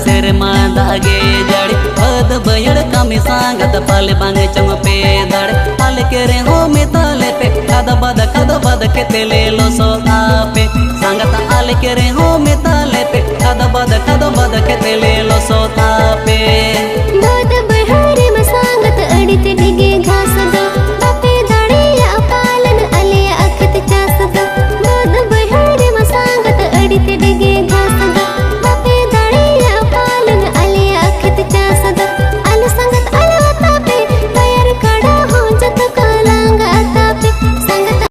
सेरमा दागे जड़े अद बयड़ कमी सांगत पाले बांगे चम पे दड़े पाले के रे हो मिताले पे कद बद के तेले लो सो आपे सांगत आले के रे हो मिताले पे कद बद के तेले लो सो